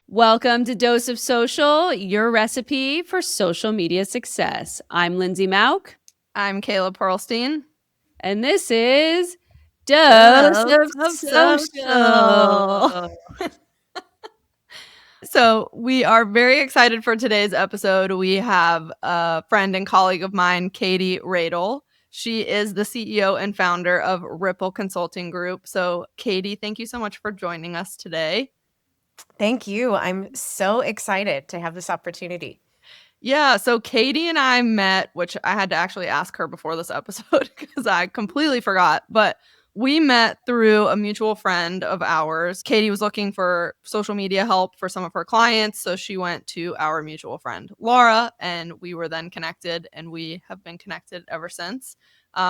Welcome to Dose of Social, your recipe for social media success. I'm Lindsay Mauk, I'm Kayla Pearlstein. and this is Dose Dose of of Social. social. So we are very excited for today's episode. We have a friend and colleague of mine, Katie Radel. She is the CEO and founder of Ripple Consulting Group. So, Katie, thank you so much for joining us today. Thank you. I'm so excited to have this opportunity. Yeah, so Katie and I met, which I had to actually ask her before this episode because I completely forgot, but we met through a mutual friend of ours. Katie was looking for social media help for some of her clients, so she went to our mutual friend, Laura, and we were then connected, and we have been connected ever since.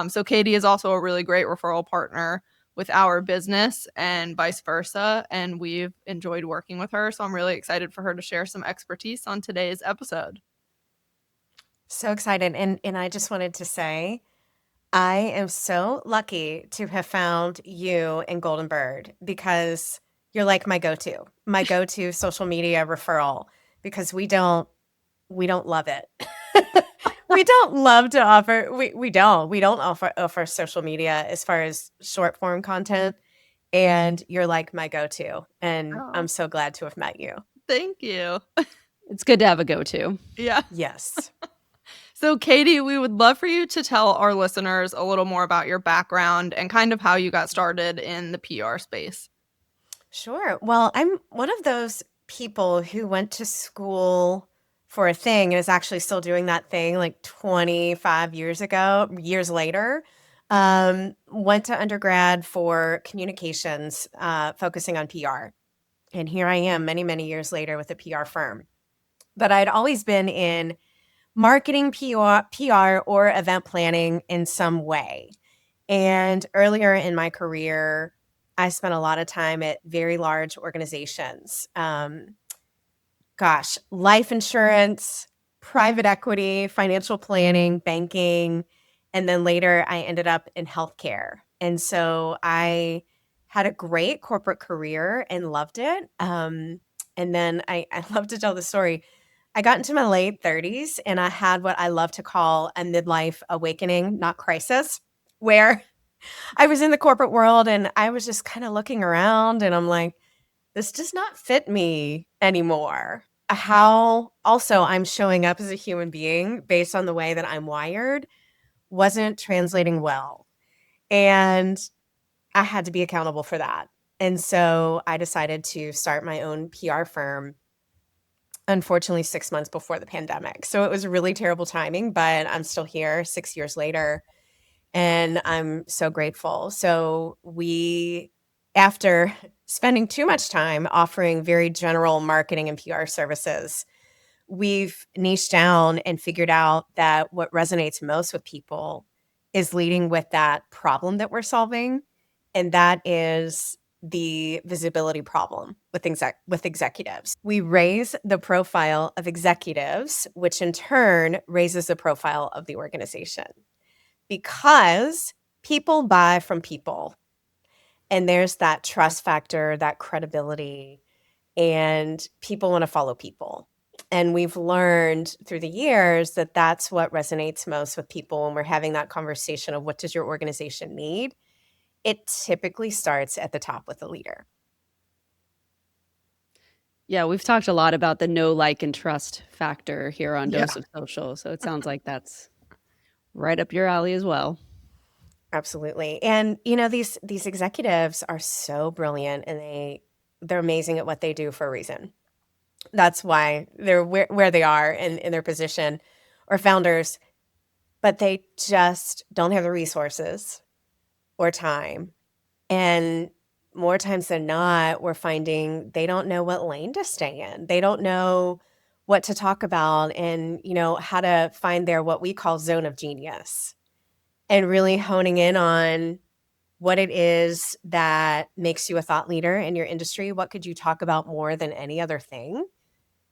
So Katie is also a really great referral partner with our business and vice versa, and we've enjoyed working with her, so I'm really excited for her to share some expertise on today's episode. So excited. And I just wanted to say, I am so lucky to have found you and Golden Bird because you're like my go-to social media referral because we don't love it. We don't love to offer we don't offer social media as far as short form content, and you're like my go-to, and Oh, I'm so glad to have met you. thank you. It's good to have a go-to. Yeah. Yes. So, Katie, we would love for you to tell our listeners a little more about your background and kind of how you got started in the PR space. Sure. Well, I'm one of those people who went to school for a thing and is actually still doing that thing like 25 years later. Went to undergrad for communications, focusing on PR. And here I am many, many years later with a PR firm. But I'd always been in marketing, PR or event planning in some way. And earlier in my career, I spent a lot of time at very large organizations. Life insurance, private equity, financial planning, banking. And then later I ended up in healthcare. And so I had a great corporate career and loved it. And then I love to tell the story. I got into my late 30s and I had what I love to call a midlife awakening, not crisis, where I was in the corporate world and I was just kind of looking around and I'm like, this does not fit me anymore. How also I'm showing up as a human being based on the way that I'm wired wasn't translating well. And I had to be accountable for that. And so I decided to start my own PR firm, unfortunately, 6 months before the pandemic. So it was really terrible timing, but I'm still here 6 years later. And I'm so grateful. So after spending too much time offering very general marketing and PR services, we've niched down and figured out that what resonates most with people is leading with that problem that we're solving. And that is the visibility problem with executives. We raise the profile of executives, which in turn raises the profile of the organization because people buy from people. And there's that trust factor, that credibility, and people want to follow people. And we've learned through the years that that's what resonates most with people when we're having that conversation of what does your organization need? It typically starts at the top with the leader. Yeah, we've talked a lot about the know, like, and trust factor here on Yeah. Dose of Social, so it sounds like that's right up your alley as well. Absolutely. And these executives are so brilliant and they're amazing at what they do for a reason. That's why they're where they are in their position, or founders, but they just don't have the resources or time. And more times than not, we're finding they don't know what lane to stay in. They don't know what to talk about and, how to find their what we call zone of genius and really honing in on what it is that makes you a thought leader in your industry. What could you talk about more than any other thing?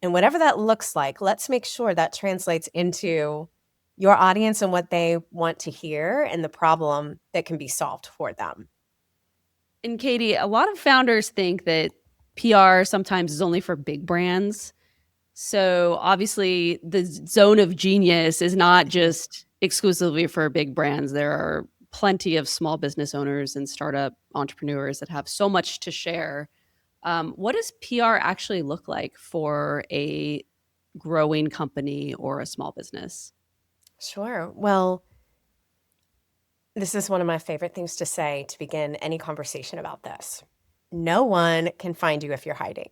And whatever that looks like, let's make sure that translates into your audience and what they want to hear and the problem that can be solved for them. And Katie, a lot of founders think that PR sometimes is only for big brands. So obviously, the zone of genius is not just exclusively for big brands. There are plenty of small business owners and startup entrepreneurs that have so much to share. What does PR actually look like for a growing company or a small business? Sure. Well, this is one of my favorite things to say to begin any conversation about this. No one can find you if you're hiding.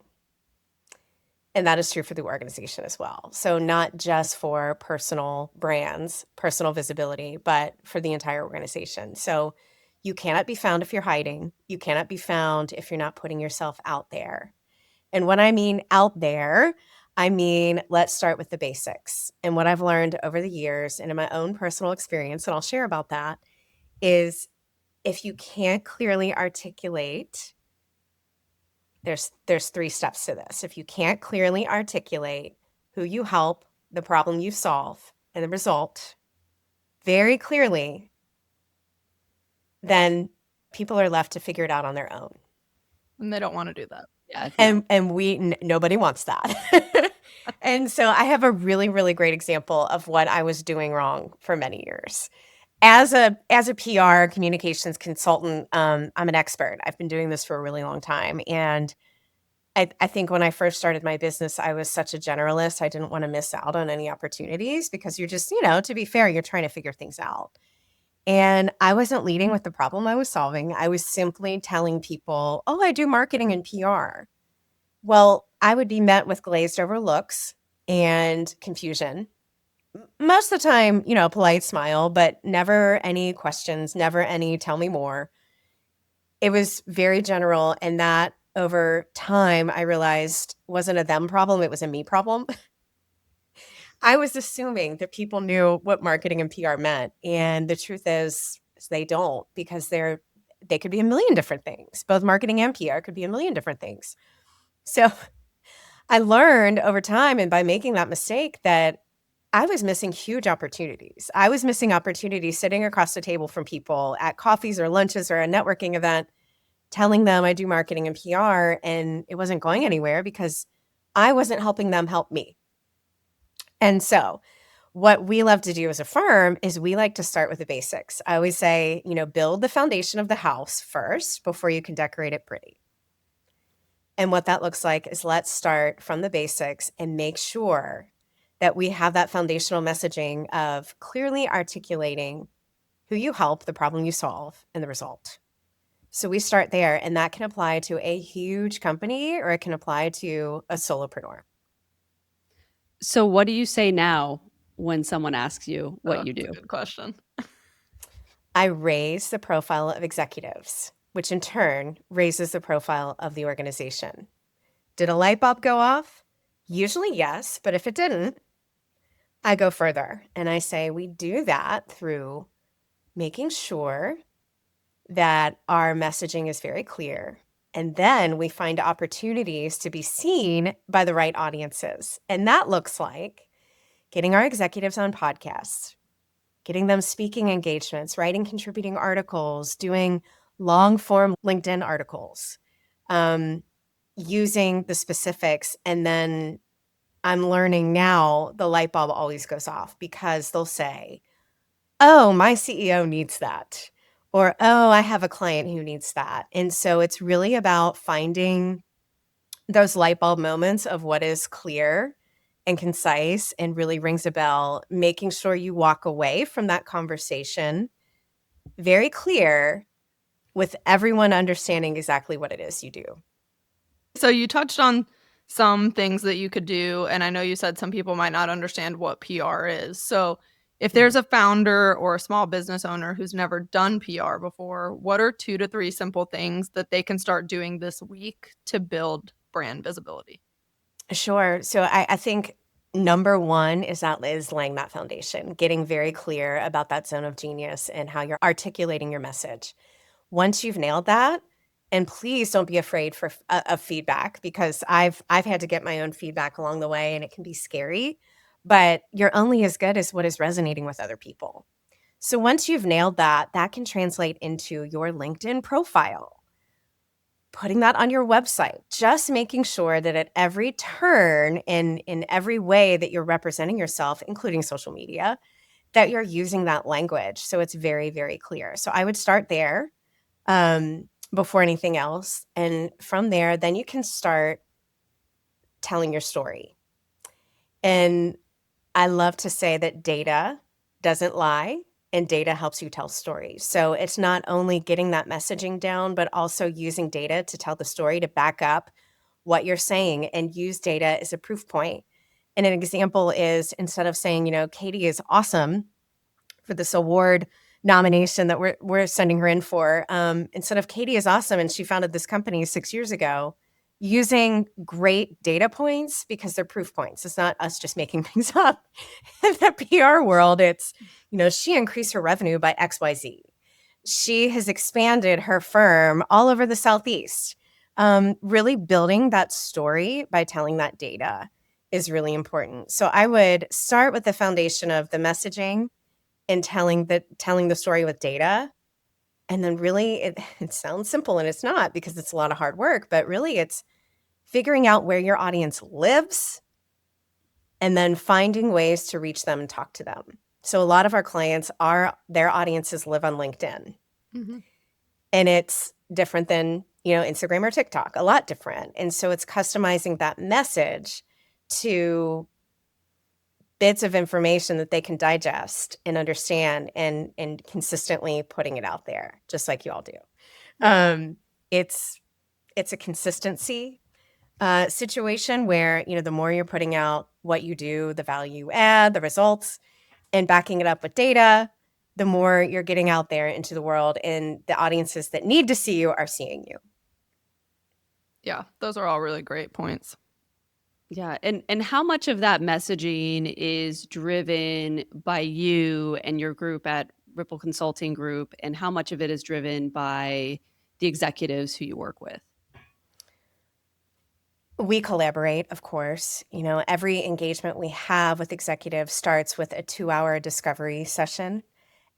And that is true for the organization as well. So, not just for personal brands, personal visibility, but for the entire organization. So, you cannot be found if you're hiding. You cannot be found if you're not putting yourself out there. And when I mean out there, I mean, let's start with the basics. And what I've learned over the years and in my own personal experience, and I'll share about that, is if you can't clearly articulate, there's 3 steps to this. If you can't clearly articulate who you help, the problem you solve, and the result very clearly, then people are left to figure it out on their own. And they don't want to do that. Yeah, no. And nobody wants that. And so I have a really, really great example of what I was doing wrong for many years. As a PR communications consultant, I'm an expert. I've been doing this for a really long time. And I think when I first started my business, I was such a generalist. I didn't want to miss out on any opportunities because you're just, to be fair, you're trying to figure things out. And I wasn't leading with the problem I was solving. I was simply telling people, oh, I do marketing and PR. Well, I would be met with glazed over looks and confusion. Most of the time, polite smile, but never any questions, never any tell me more. It was very general. And that over time, I realized wasn't a them problem. It was a me problem. I was assuming that people knew what marketing and PR meant. And the truth is they don't, because they could be a million different things. Both marketing and PR could be a million different things. So I learned over time and by making that mistake that I was missing huge opportunities. I was missing opportunities sitting across the table from people at coffees or lunches or a networking event, telling them I do marketing and PR, and it wasn't going anywhere because I wasn't helping them help me. And so what we love to do as a firm is we like to start with the basics. I always say, build the foundation of the house first before you can decorate it pretty. And what that looks like is let's start from the basics and make sure that we have that foundational messaging of clearly articulating who you help, the problem you solve, and the result. So we start there, and that can apply to a huge company or it can apply to a solopreneur. So what do you say now when someone asks you what you do? That's a good question. I raise the profile of executives, which in turn raises the profile of the organization. Did a light bulb go off? Usually yes, but if it didn't, I go further and I say we do that through making sure that our messaging is very clear. And then we find opportunities to be seen by the right audiences. And that looks like getting our executives on podcasts, getting them speaking engagements, writing contributing articles, doing long form LinkedIn articles, using the specifics. And then I'm learning now the light bulb always goes off because they'll say, oh, my CEO needs that. Or, oh, I have a client who needs that. And so it's really about finding those light bulb moments of what is clear and concise and really rings a bell, making sure you walk away from that conversation very clear with everyone understanding exactly what it is you do. So you touched on some things that you could do, and I know you said some people might not understand what PR is. So if there's a founder or a small business owner who's never done PR before, what are 2 to 3 simple things that they can start doing this week to build brand visibility? Sure. So I think number one is laying that foundation, getting very clear about that zone of genius and how you're articulating your message. Once you've nailed that, and please don't be afraid of feedback, because I've had to get my own feedback along the way, and it can be scary, but you're only as good as what is resonating with other people. So once you've nailed that, that can translate into your LinkedIn profile. putting that on your website, just making sure that at every turn and in every way that you're representing yourself, including social media, that you're using that language. So it's very, very clear. So I would start there before anything else. And from there, then you can start telling your story. And I love to say that data doesn't lie and data helps you tell stories. So it's not only getting that messaging down, but also using data to tell the story to back up what you're saying and use data as a proof point. And an example is instead of saying, Katie is awesome for this award nomination that we're sending her in for, instead of Katie is awesome and she founded this company 6 years ago, using great data points because they're proof points. It's not us just making things up. In the PR world, it's, she increased her revenue by XYZ. She has expanded her firm all over the Southeast. Really building that story by telling that data is really important. So I would start with the foundation of the messaging and telling the story with data. And then really it sounds simple and it's not because it's a lot of hard work, but really it's figuring out where your audience lives and then finding ways to reach them and talk to them. So a lot of our clients their audiences live on LinkedIn. Mm-hmm. And it's different than, Instagram or TikTok, a lot different. And so it's customizing that message to bits of information that they can digest and understand and consistently putting it out there, just like you all do. It's a consistency situation where, the more you're putting out what you do, the value you add, the results, and backing it up with data, the more you're getting out there into the world and the audiences that need to see you are seeing you. Yeah, those are all really great points. Yeah, and how much of that messaging is driven by you and your group at Ripple Consulting Group, and how much of it is driven by the executives who you work with? We collaborate, of course. Every engagement we have with executives starts with a 2-hour discovery session,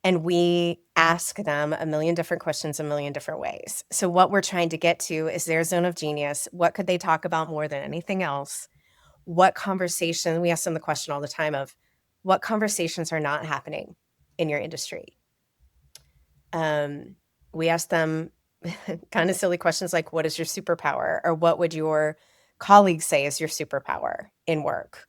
and we ask them a million different questions a million different ways. So what we're trying to get to is their zone of genius. What could they talk about more than anything else? What conversation, we ask them the question all the time of what conversations are not happening in your industry? We ask them kind of silly questions like, what is your superpower? Or what would your colleagues say is your superpower in work?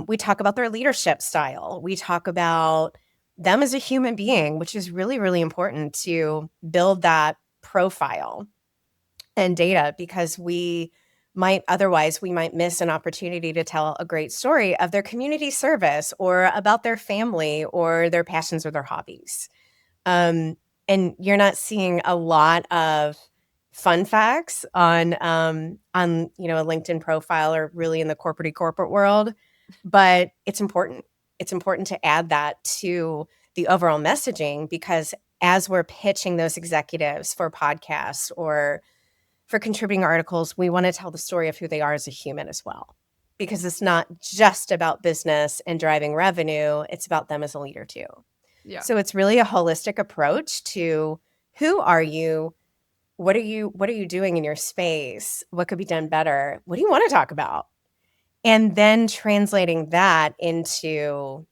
We talk about their leadership style. We talk about them as a human being, which is really, really important to build that profile and data because we might miss an opportunity to tell a great story of their community service or about their family or their passions or their hobbies. And you're not seeing a lot of fun facts on a LinkedIn profile or really in the corporate world, but it's important. It's important to add that to the overall messaging because as we're pitching those executives for podcasts or for contributing articles, we want to tell the story of who they are as a human as well. Because it's not just about business and driving revenue, it's about them as a leader too. Yeah. So it's really a holistic approach to who are you? What are you doing in your space? What could be done better? What do you want to talk about? And then translating that into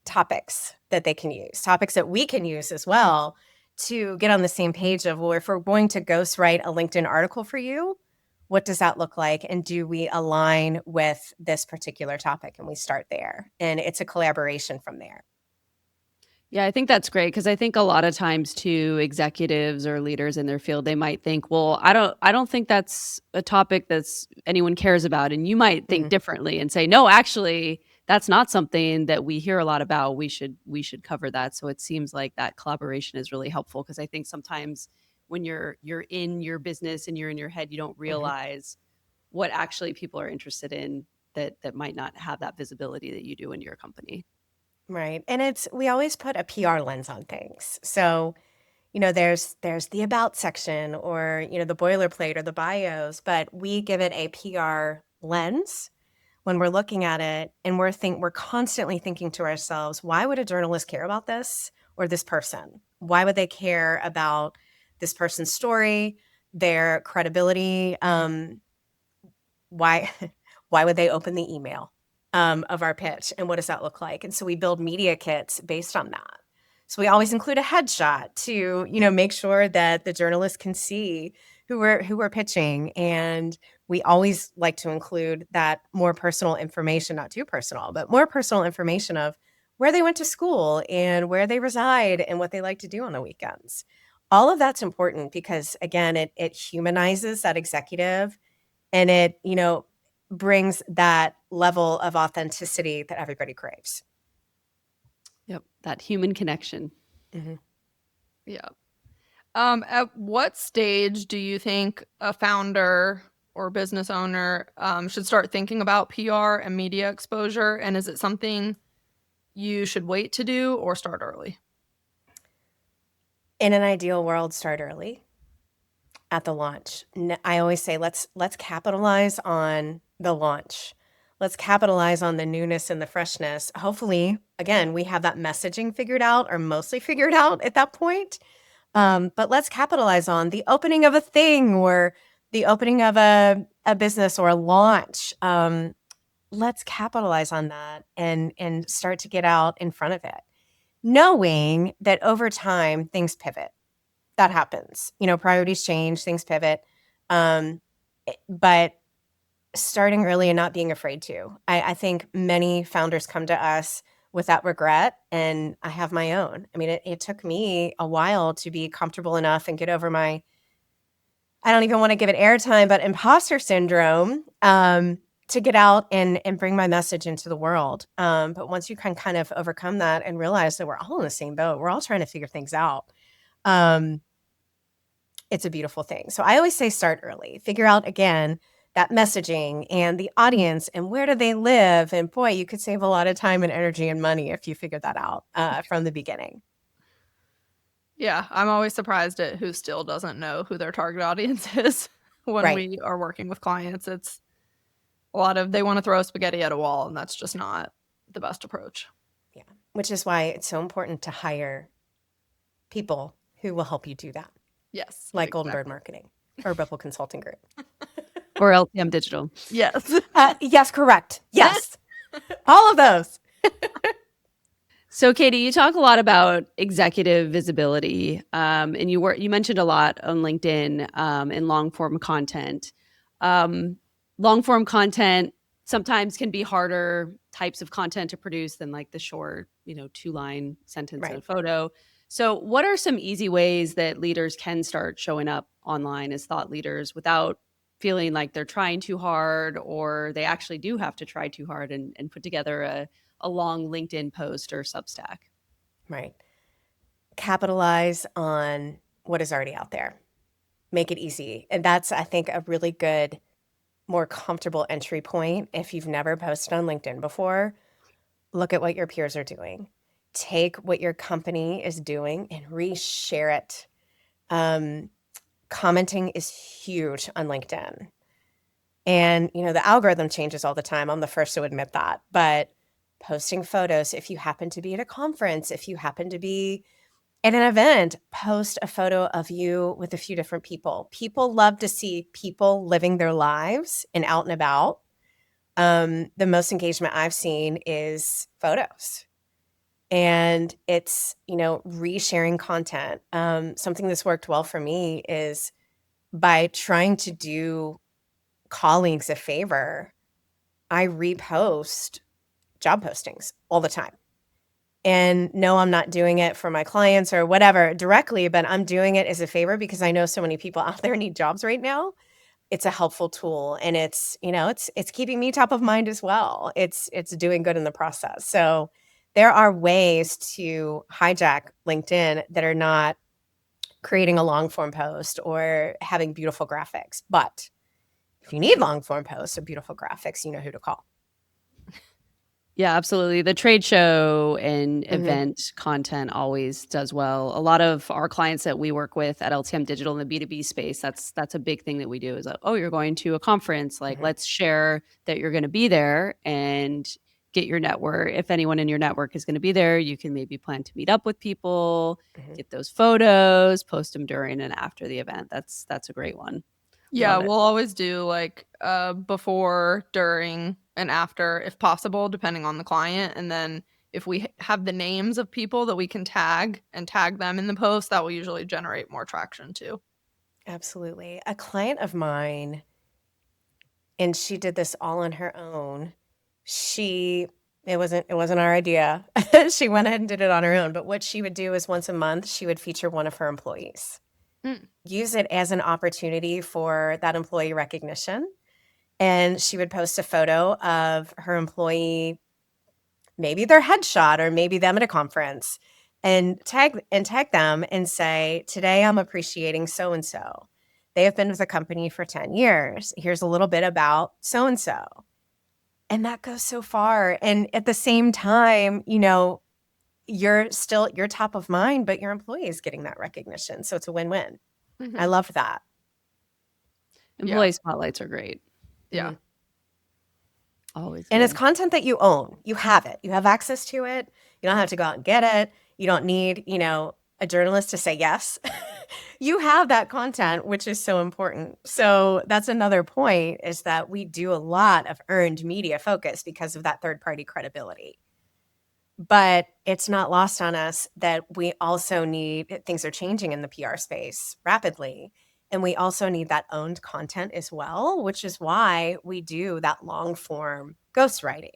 topics that they can use, topics that we can use as well to get on the same page of, well, if we're going to ghostwrite a LinkedIn article for you, what does that look like? And do we align with this particular topic? And we start there. And it's a collaboration from there. Yeah, I think that's great because I think a lot of times too, executives or leaders in their field, they might think, well, I don't think that's a topic that's anyone cares about. And you might think differently and say, no, actually, that's not something that we hear a lot about. We should cover that. So it seems like that collaboration is really helpful because I think sometimes when you're in your business and you're in your head, you don't realize what actually people are interested in that might not have that visibility that you do in your company. Right. And we always put a PR lens on things. So, there's the about section or, the boilerplate or the bios, but we give it a PR lens when we're looking at it and we're constantly thinking to ourselves, why would a journalist care about this or this person? Why would they care about this person's story, their credibility. Why why would they open the email of our pitch, and what does that look like? And so we build media kits based on that. So we always include a headshot to, make sure that the journalist can see who we're pitching. And we always like to include that more personal information, not too personal, but more personal information of where they went to school and where they reside and what they like to do on the weekends. All of that's important because, again, it humanizes that executive, and it, brings that level of authenticity that everybody craves. Yep, that human connection. Mhm. Yeah. At what stage do you think a founder or business owner should start thinking about PR and media exposure? And is it something you should wait to do or start early? In an ideal world, start early at the launch. I always say let's capitalize on the launch. Let's capitalize on the newness and the freshness. Hopefully, again, we have that messaging figured out or mostly figured out at that point. But let's capitalize on the opening of a thing or the opening of a business or a launch. Let's capitalize on that and start to get out in front of it, knowing that over time things pivot. That happens. Priorities change, things pivot. But starting early and not being afraid to. I think many founders come to us with that regret, and I have my own. I mean, it took me a while to be comfortable enough and get over my, I don't even want to give it airtime, but imposter syndrome, to get out and bring my message into the world. But once you can kind of overcome that and realize that we're all in the same boat, we're all trying to figure things out. It's a beautiful thing. So I always say start early, figure out again that messaging and the audience and where do they live. And boy, you could save a lot of time and energy and money if you figured that out from the beginning. Yeah, I'm always surprised at who still doesn't know who their target audience is when Right. we are working with clients. It's a lot of they want to throw spaghetti at a wall, and that's just not the best approach. Yeah, which is why it's so important to hire people who will help you do that. Yes. Like Golden Bird Marketing or Ripple Consulting Group. Or LTM Digital. Yes. Yes, correct. Yes. All of those. So, Katie, you talk a lot about executive visibility, and you mentioned a lot on LinkedIn in long form content. Long form content sometimes can be harder types of content to produce than like the short, 2-line sentence and a photo. So, what are some easy ways that leaders can start showing up online as thought leaders without feeling like they're trying too hard, or they actually do have to try too hard and put together a long LinkedIn post or Substack? Right. Capitalize on what is already out there. Make it easy. And that's, I think, a really good, more comfortable entry point. If you've never posted on LinkedIn before, look at what your peers are doing. Take what your company is doing and reshare it. Commenting is huge on LinkedIn. And, the algorithm changes all the time. I'm the first to admit that. But posting photos, if you happen to be at a conference, if you happen to be at an event, post a photo of you with a few different people. People love to see people living their lives and out and about. The most engagement I've seen is photos. And it's, resharing content. Something that's worked well for me is by trying to do colleagues a favor, I repost job postings all the time. And no, I'm not doing it for my clients or whatever directly, but I'm doing it as a favor because I know so many people out there need jobs right now. It's a helpful tool, and it's keeping me top of mind as well. It's doing good in the process. So there are ways to hijack LinkedIn that are not creating a long form post or having beautiful graphics. But if you need long form posts or beautiful graphics, you know who to call. Yeah, absolutely. The trade show and event content always does well. A lot of our clients that we work with at LTM Digital in the B2B space, that's a big thing that we do is, oh, you're going to a conference. Like, let's share that you're going to be there and get your network. If anyone in your network is going to be there, you can maybe plan to meet up with people, get those photos, post them during and after the event. That's a great one. Yeah, Love it. we'll always do like before, during, and after if possible, depending on the client. And then if we have the names of people that we can tag and tag them in the post, that will usually generate more traction too. Absolutely. A client of mine, and she did this all on her own. It wasn't our idea. She went ahead and did it on her own. But what she would do is once a month, she would feature one of her employees. Use it as an opportunity for that employee recognition. And she would post a photo of her employee, maybe their headshot or maybe them at a conference, and tag them and say, "Today I'm appreciating so and so. They have been with the company for 10 years. Here's a little bit about so and so." And that goes so far. And at the same time, you're top of mind, but your employee is getting that recognition. So it's a win-win. I love that. Employee spotlights are great. Yeah. Always. And it's content that you own. You have it. You have access to it. You don't have to go out and get it. You don't need, a journalist to say yes. You have that content, which is so important. So that's another point, is that we do a lot of earned media focus because of that third-party credibility. But it's not lost on us that we also need, things are changing in the PR space rapidly. And we also need that owned content as well, which is why we do that long form ghostwriting,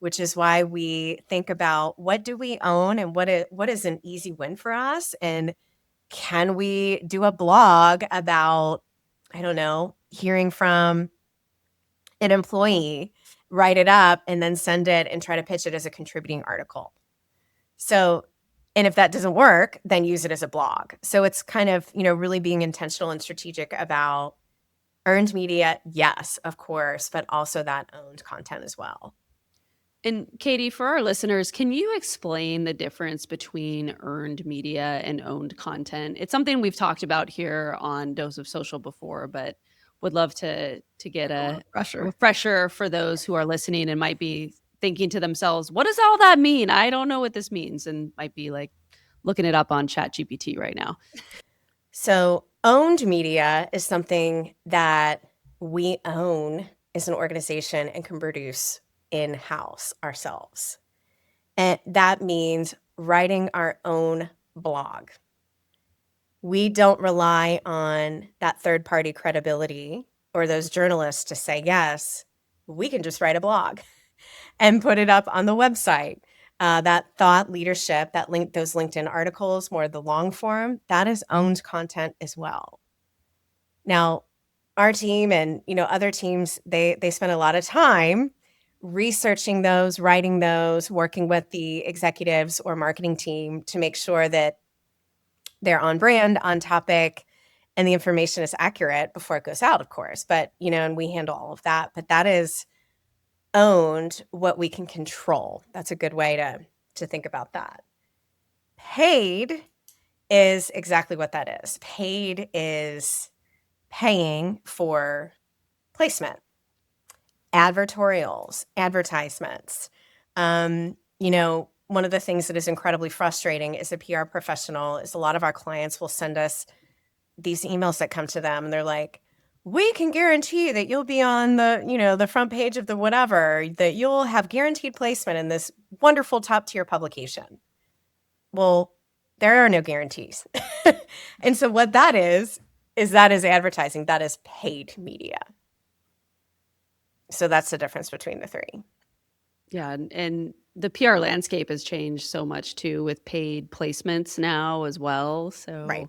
which is why we think about what do we own and what is an easy win for us. And can we do a blog about, I don't know, hearing from an employee, write it up and then send it and try to pitch it as a contributing article. So, and if that doesn't work, then use it as a blog. So it's kind of, really being intentional and strategic about earned media, yes, of course, but also that owned content as well. And Katie, for our listeners, can you explain the difference between earned media and owned content? It's something we've talked about here on Dose of Social before, but would love to get a refresher for those who are listening and might be thinking to themselves, what does all that mean? I don't know what this means, and might be like looking it up on ChatGPT right now. So owned media is something that we own as an organization and can produce in-house ourselves. And that means writing our own blog. We don't rely on that third-party credibility or those journalists to say yes. We can just write a blog and put it up on the website. That thought leadership, those LinkedIn articles, more the long form, that is owned content as well. Now, our team and other teams, they spend a lot of time researching those, writing those, working with the executives or marketing team to make sure that they're on brand, on topic, and the information is accurate before it goes out, of course. But, and we handle all of that. But that is owned, what we can control. That's a good way to think about that. Paid is exactly what that is. Paid is paying for placement, advertorials, advertisements. One of the things that is incredibly frustrating as a PR professional is a lot of our clients will send us these emails that come to them and they're like, we can guarantee that you'll be on the front page of the whatever, that you'll have guaranteed placement in this wonderful top tier publication. Well, there are no guarantees. And so what that is advertising. That is paid media. So that's the difference between the three. Yeah. And the PR landscape has changed so much too, with paid placements now as well. So, right.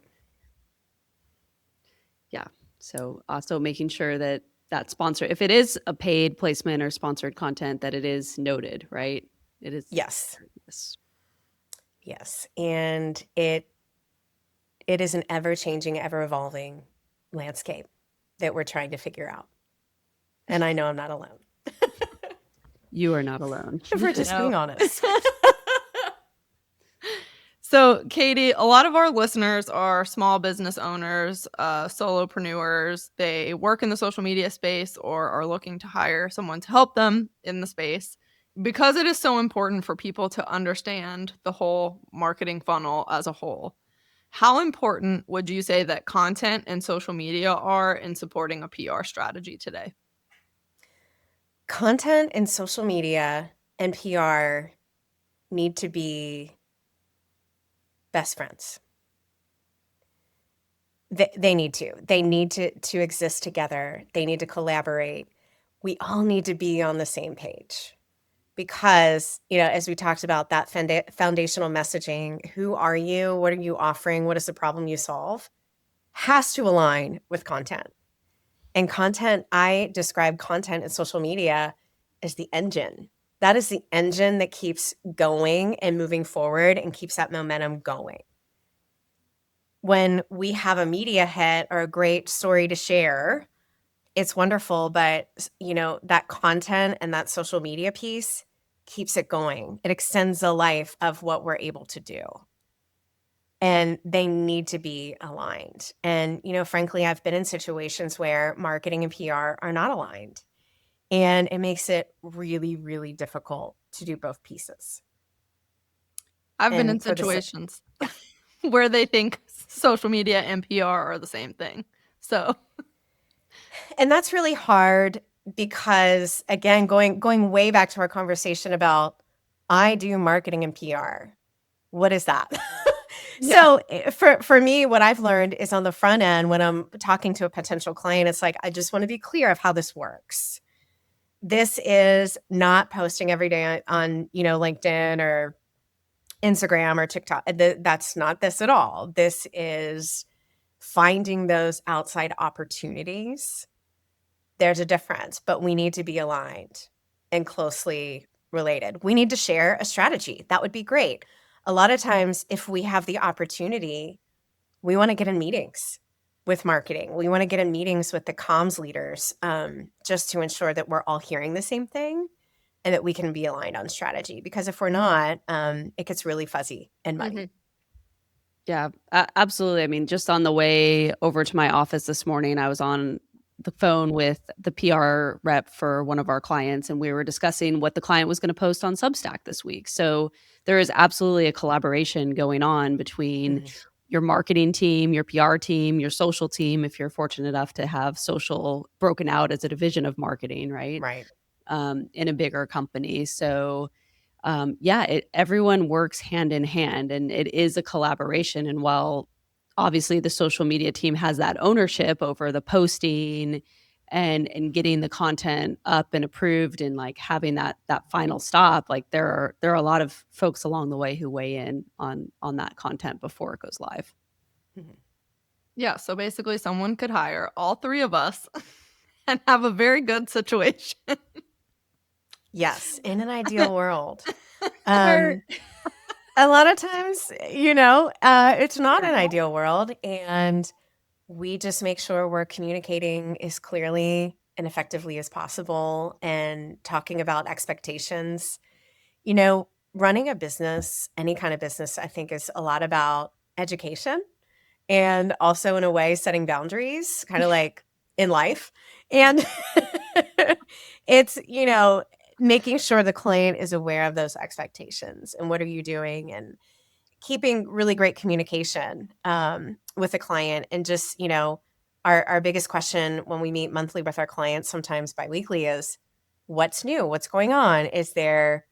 Yeah. So also making sure that sponsor, if it is a paid placement or sponsored content, that it is noted, right? It is. Yes. Yes. And it is an ever-changing, ever-evolving landscape that we're trying to figure out. And I know I'm not alone. You are not alone. If we're just being honest. So, Katie, a lot of our listeners are small business owners, solopreneurs. They work in the social media space or are looking to hire someone to help them in the space. because it is so important for people to understand the whole marketing funnel as a whole, how important would you say that content and social media are in supporting a PR strategy today? Content and social media and PR need to be best friends. They need to. They need to exist together. They need to collaborate. We all need to be on the same page because, as we talked about that foundational messaging, who are you? What are you offering? What is the problem you solve? Has to align with content. And content, I describe content and social media as the engine. That is the engine that keeps going and moving forward and keeps that momentum going. When we have a media hit or a great story to share, it's wonderful, but that content and that social media piece keeps it going. It extends the life of what we're able to do. And they need to be aligned. And, frankly, I've been in situations where marketing and PR are not aligned. And it makes it really, really difficult to do both pieces. I've been in And for the situations where they think social media and PR are the same thing. So, And that's really hard because, again, going way back to our conversation about I do marketing and PR. What is that? yeah. So for me, what I've learned is on the front end, when I'm talking to a potential client, it's like, I just want to be clear of how this works. This is not posting every day on LinkedIn or Instagram or TikTok. That's not this at all. This is finding those outside opportunities. There's a difference, but we need to be aligned and closely related. We need to share a strategy. That would be great. A lot of times, if we have the opportunity, we want to get in meetings with marketing. We want to get in meetings with the comms leaders just to ensure that we're all hearing the same thing and that we can be aligned on strategy. Because if we're not, it gets really fuzzy and muddy. Mhm. Yeah, absolutely. I mean, just on the way over to my office this morning, I was on the phone with the PR rep for one of our clients, and we were discussing what the client was going to post on Substack this week. So there is absolutely a collaboration going on between Mhm. your marketing team, your PR team, your social team, if you're fortunate enough to have social broken out as a division of marketing, right? Right. In a bigger company. So yeah, everyone works hand in hand and it is a collaboration. And while obviously the social media team has that ownership over the posting and getting the content up and approved and like having that final stop, like there are a lot of folks along the way who weigh in on that content before it goes live. Mhm. Yeah. So basically, someone could hire all three of us and have a very good situation. Yes, in an ideal world. Or- A lot of times, it's not an ideal world, and we just make sure we're communicating as clearly and effectively as possible and talking about expectations. You know, Running a business, any kind of business, I think is a lot about education and also in a way setting boundaries, kind of like in life. And it's, making sure the client is aware of those expectations and what are you doing and keeping really great communication with the client. And just, our biggest question when we meet monthly with our clients, sometimes biweekly, is what's new? What's going on? Is there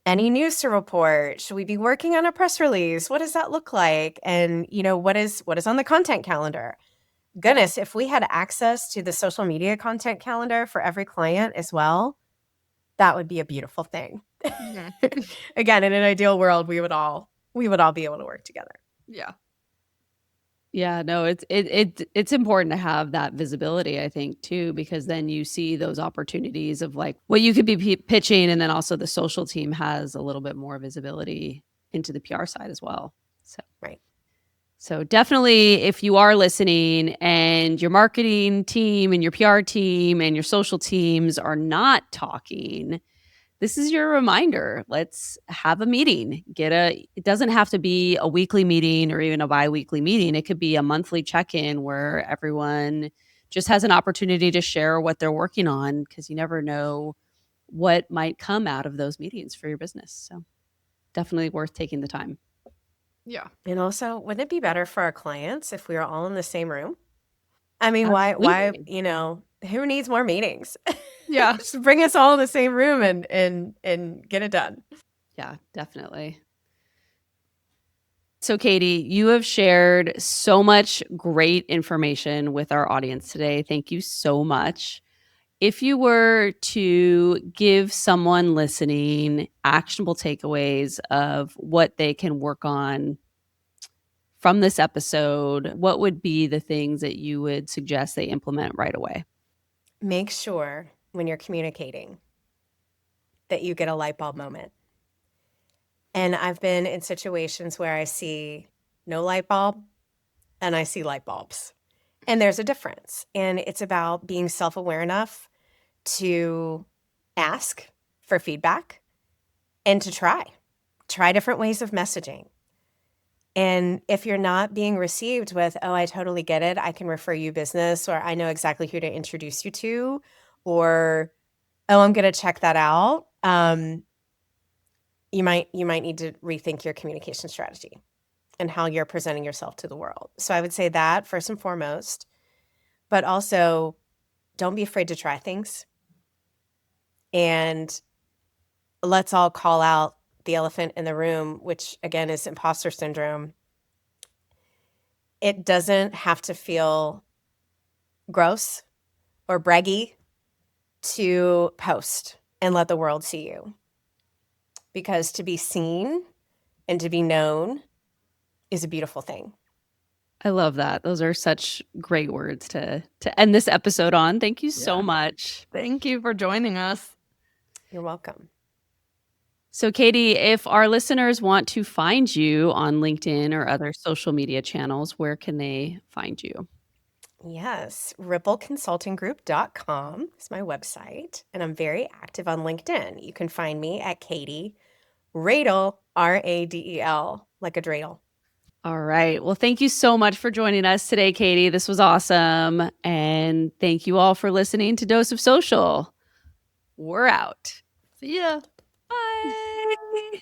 any news to report? Should we be working on a press release? What does that look like? And, what is on the content calendar? Goodness, if we had access to the social media content calendar for every client as well, that would be a beautiful thing. Mhm. Again, in an ideal world, we would all be able to work together. Yeah. Yeah, no, it's important to have that visibility, I think, too, because then you see those opportunities of like what you could be pitching, and then also the social team has a little bit more visibility into the PR side as well. So, Right. so definitely, if you are listening and your marketing team and your PR team and your social teams are not talking, this is your reminder. Let's have a meeting. It doesn't have to be a weekly meeting or even a bi-weekly meeting. It could be a monthly check-in where everyone just has an opportunity to share what they're working on because you never know what might come out of those meetings for your business. So definitely worth taking the time. Yeah. And also, wouldn't it be better for our clients if we were all in the same room? I mean, why, Absolutely. who needs more meetings? Yeah. Just bring us all in the same room and get it done. Yeah, definitely. So, Katie, you have shared so much great information with our audience today. Thank you so much. If you were to give someone listening actionable takeaways of what they can work on from this episode, what would be the things that you would suggest they implement right away? Make sure when you're communicating that you get a light bulb moment. And I've been in situations where I see no light bulb and I see light bulbs. And there's a difference. And it's about being self aware enough to ask for feedback and to try different ways of messaging. And if you're not being received with, oh, I totally get it, I can refer you business, or I know exactly who to introduce you to, or, oh, I'm going to check that out. You might need to rethink your communication strategy and how you're presenting yourself to the world. So I would say that first and foremost, but also don't be afraid to try things. And let's all call out the elephant in the room, which again is imposter syndrome. It doesn't have to feel gross or braggy to post and let the world see you. Because to be seen and to be known is a beautiful thing. I love that. Those are such great words to end this episode on. Thank you so much. Thank you for joining us. You're welcome. So, Katie, if our listeners want to find you on LinkedIn or other social media channels, where can they find you? Yes, rippleconsultinggroup.com is my website, and I'm very active on LinkedIn. You can find me at Katie Radel, Radel, like a dreidel. All right. Well, thank you so much for joining us today, Katie. This was awesome. And thank you all for listening to Dose of Social. We're out. See ya. Bye.